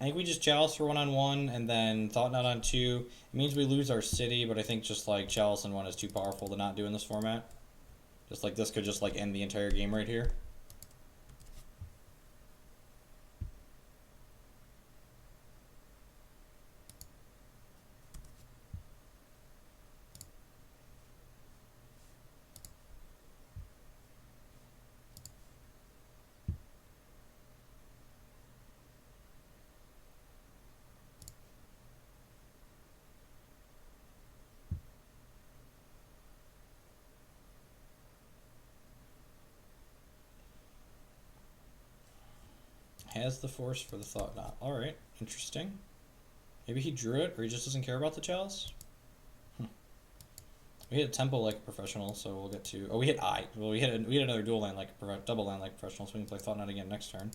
I think we just Chalice for 1-on-1 and then Thought Knot on 2. It means we lose our city, but I think just like Chalice on 1 is too powerful to not do in this format. Just like this could just like end the entire game right here. Has the force for the Thought Knot. Alright, interesting. Maybe he drew it, or he just doesn't care about the Chalice? We hit a tempo like a professional, so we'll get to... Oh, we hit I. Well, we hit another dual land like double land like a professional, so we can play Thought Knot again next turn.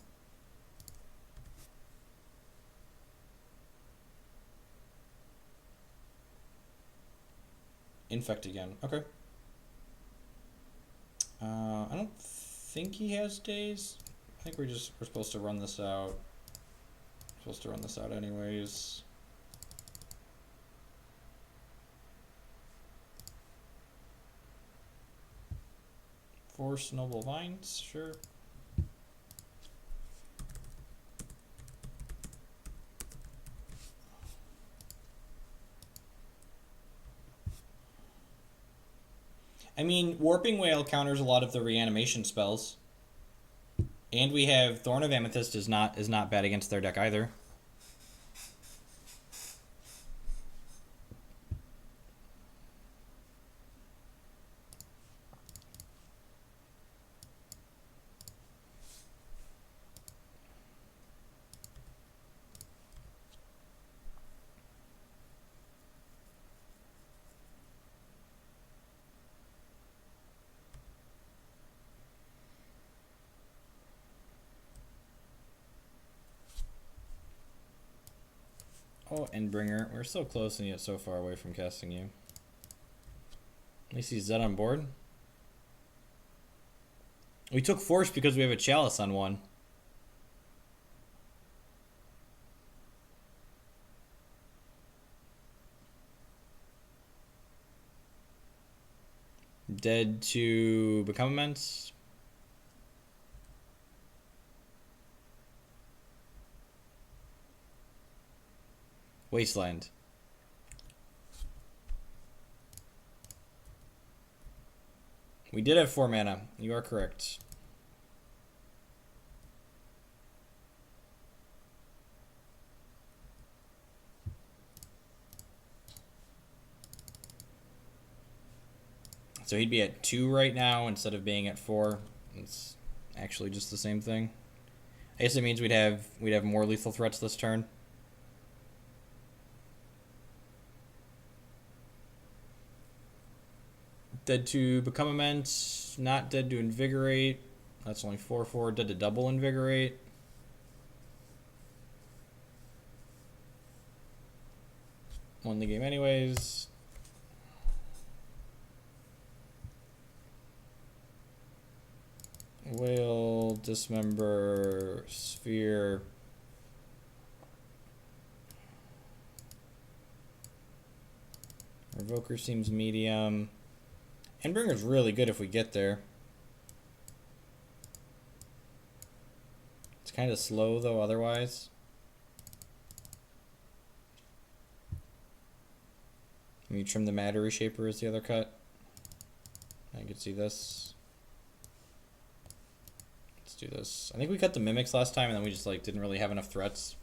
Infect again. Okay. I don't think he has days. I think we're supposed to run this out. We're supposed to run this out anyways. Force Noble Vines, sure. I mean, Warping Whale counters a lot of the reanimation spells. And we have Thorn of Amethyst is not bad against their deck either. Oh, Endbringer. We're so close and yet so far away from casting you. At least he's Zed on board. We took Force because we have a Chalice on 1. Dead to become immense. Wasteland. We did have 4 mana. You are correct. So he'd be at 2 right now instead of being at 4. It's actually just the same thing. I guess it means we'd have more lethal threats this turn. Dead to become immense, not dead to invigorate. That's only 4/4. Dead to double invigorate. Won the game anyways. Whale, dismember, sphere. Revoker seems medium. Endbringer's really good if we get there. It's kind of slow though otherwise. Can you trim the matter reshaper is the other cut? I can see this. Let's do this. I think we cut the mimics last time and then we just like didn't really have enough threats.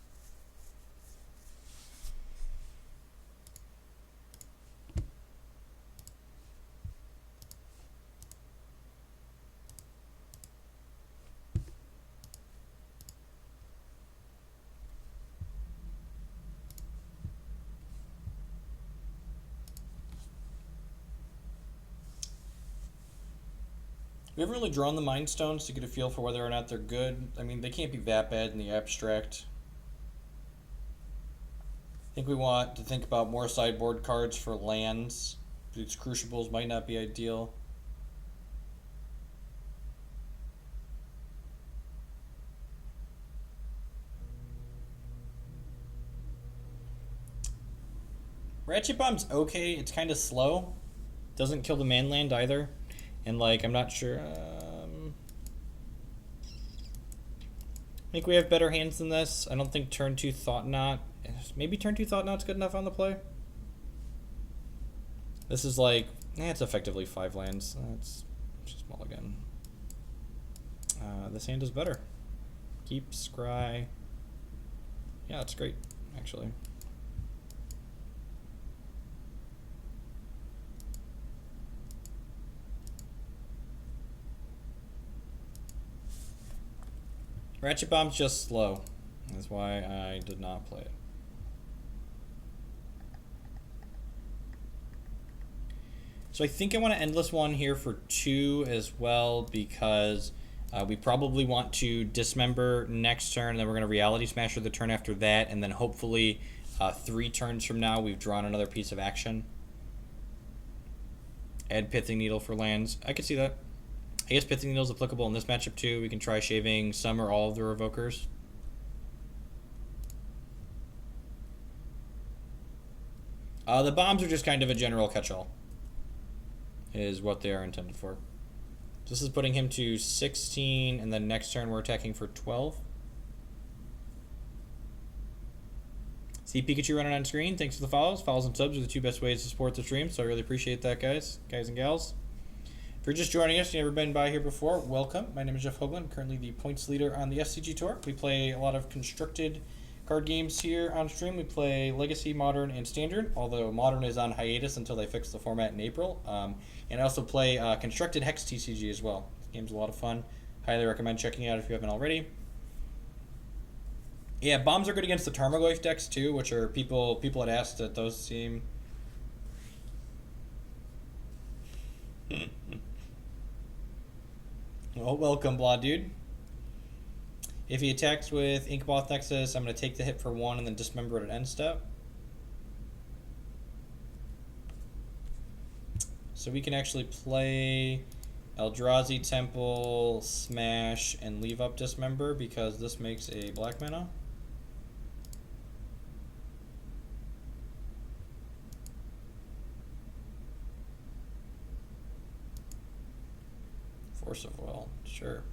We haven't really drawn the Mind Stones to get a feel for whether or not they're good. I mean, they can't be that bad in the abstract. I think we want to think about more sideboard cards for lands. These Crucibles might not be ideal. Ratchet Bomb's okay. It's kind of slow. Doesn't kill the manland either. And, like, I'm not sure. I think we have better hands than this. I don't think turn 2 Thought Knot. Maybe turn 2 Thought Knot's good enough on the play. This is like, it's effectively 5 lands. That's small again. This hand is better. Keep, scry. Yeah, it's great, actually. Ratchet Bomb's just slow. That's why I did not play it. So I think I want to Endless one here for 2 as well, because we probably want to Dismember next turn, and then we're going to Reality Smasher the turn after that, and then hopefully 3 turns from now we've drawn another piece of action. Add Pithing Needle for lands. I could see that. I guess Pithing Needle is applicable in this matchup too. We can try shaving some or all of the Revokers. The bombs are just kind of a general catch-all, is what they are intended for. This is putting him to 16, and then next turn we're attacking for 12. See Pikachu running on screen. Thanks for the follows. Follows and subs are the 2 best ways to support the stream, so I really appreciate that, guys and gals. If you're just joining us, you've never been by here before, welcome. My name is Jeff Hoogland, currently the points leader on the SCG Tour. We play a lot of constructed card games here on stream. We play Legacy, Modern, and Standard, although Modern is on hiatus until they fix the format in April. And I also play Constructed Hex TCG as well. This game's a lot of fun. Highly recommend checking it out if you haven't already. Yeah, bombs are good against the Tarmogoyf decks too, which are people had asked that those seem... Well, welcome, Blah Dude. If he attacks with Inkmoth Nexus, I'm going to take the hit for 1 and then Dismember it at end step. So we can actually play Eldrazi Temple, Smash, and leave up Dismember because this makes a black mana. Force of Will, sure.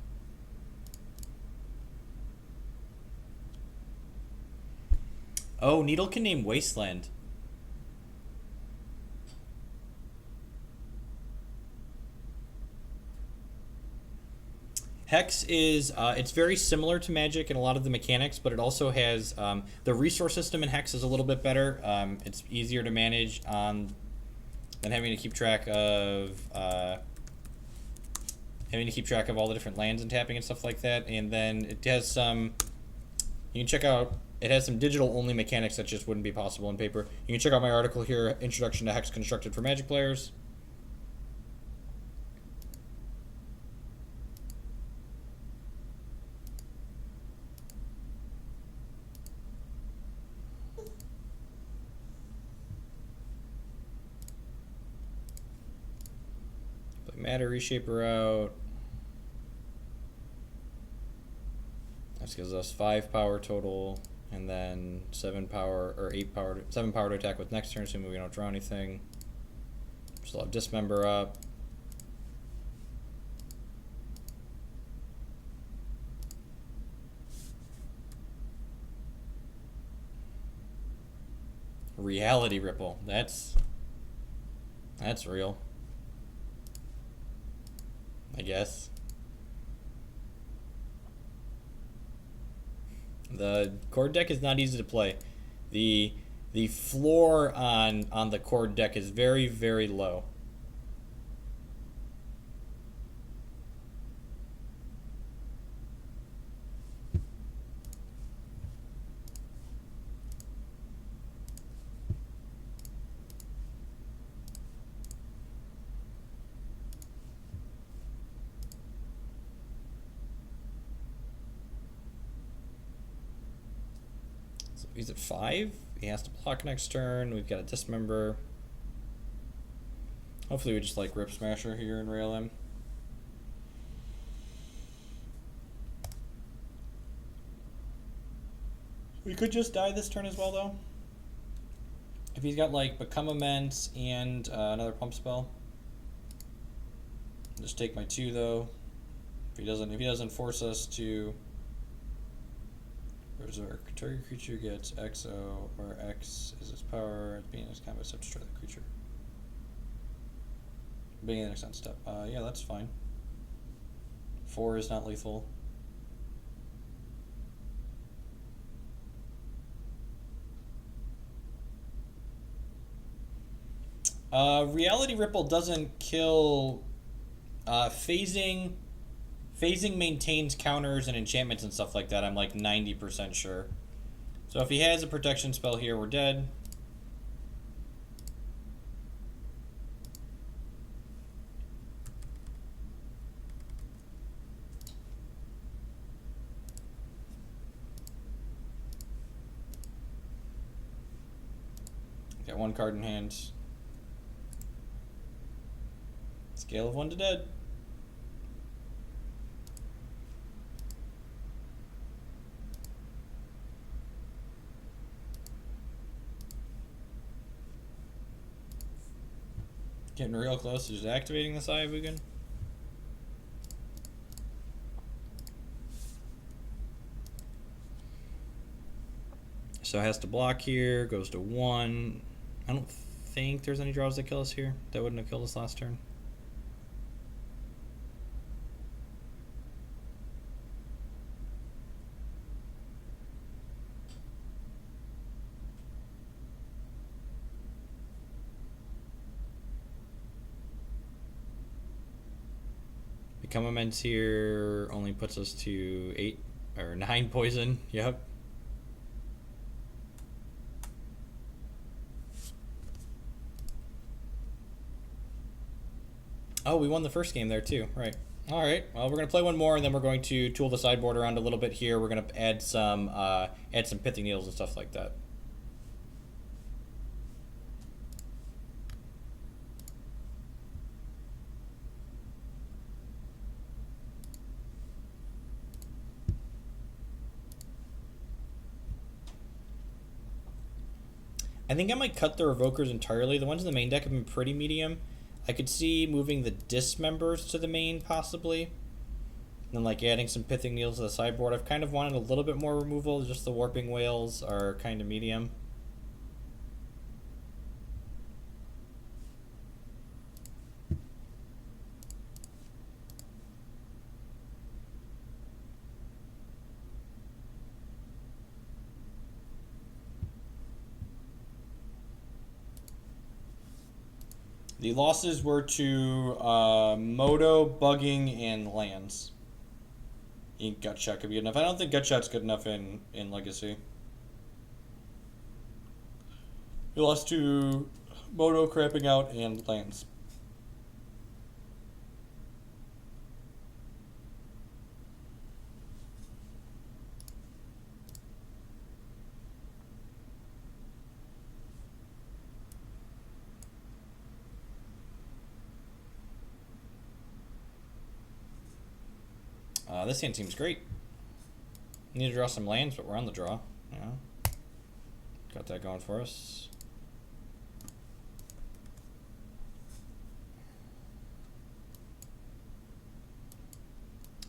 Oh, Needle can name Wasteland. Hex is, it's very similar to Magic in a lot of the mechanics, but it also has, the resource system in Hex is a little bit better. It's easier to manage than having to keep track of, all the different lands and tapping and stuff like that. And then it has some, you can check out, it has some digital only mechanics that just wouldn't be possible in paper. You can check out my article here, Introduction to Hex Constructed for Magic Players. Put Matter Reshaper out. This gives us 5 power total, and then 7 power or 7 power to attack with next turn, assuming we don't draw anything. Still have Dismember up. Reality Ripple. That's real, I guess. The Cord deck is not easy to play. The floor on the Cord deck is very, very low. He's at 5. He has to block next turn. We've got a Dismember. Hopefully we just like Rip Smasher here and rail him. We could just die this turn as well, though. If he's got like Become Immense and another pump spell, just take my 2 though. If he doesn't force us to Berserk, target creature gets XO, or X is its power at the beginning of its combat step, destroy the creature. Beginning of the next end step. Yeah, that's fine. 4 is not lethal. Reality Ripple doesn't kill. Phasing maintains counters and enchantments and stuff like that. I'm like 90% sure. So if he has a protection spell here, we're dead. Got 1 card in hand. Scale of 1 to dead. Getting real close to just activating this Eye of Hoogland. So it has to block here, goes to 1. I don't think there's any draws that kill us here. That wouldn't have killed us last turn. Become Immense here only puts us to 8 or 9 poison. Yep. Oh, we won the first game there too. Right. All right. Well, we're gonna play one more, and then we're going to tool the sideboard around a little bit here. We're gonna add some pithing needles and stuff like that. I think I might cut the Revokers entirely. The ones in the main deck have been pretty medium. I could see moving the Dismembers to the main, possibly. And then like adding some Pithing Needles to the sideboard. I've kind of wanted a little bit more removal. Just the Warping Whales are kind of medium. The losses were to Moto, Bugging, and Lands. Gut Shot could be good enough. I don't think Gut Shot's good enough in Legacy. We lost to Moto, Crapping Out, and Lands. This hand seems great. Need to draw some lands, but we're on the draw. Yeah. Got that going for us.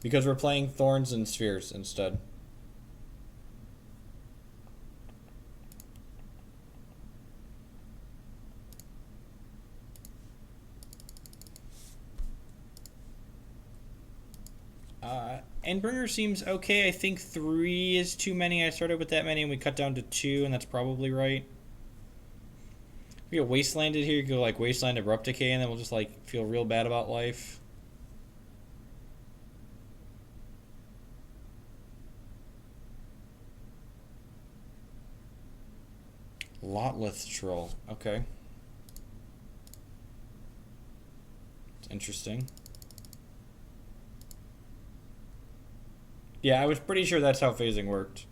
Because we're playing Thorns and Spheres instead. Endbringer seems okay. I think 3 is too many. I started with that many and we cut down to 2, and that's probably right. If we get Wastelanded here, you go like Wasteland Abrupt Decay, and then we'll just like feel real bad about life. Lotleth Troll. Okay. It's interesting. Yeah, I was pretty sure that's how phasing worked.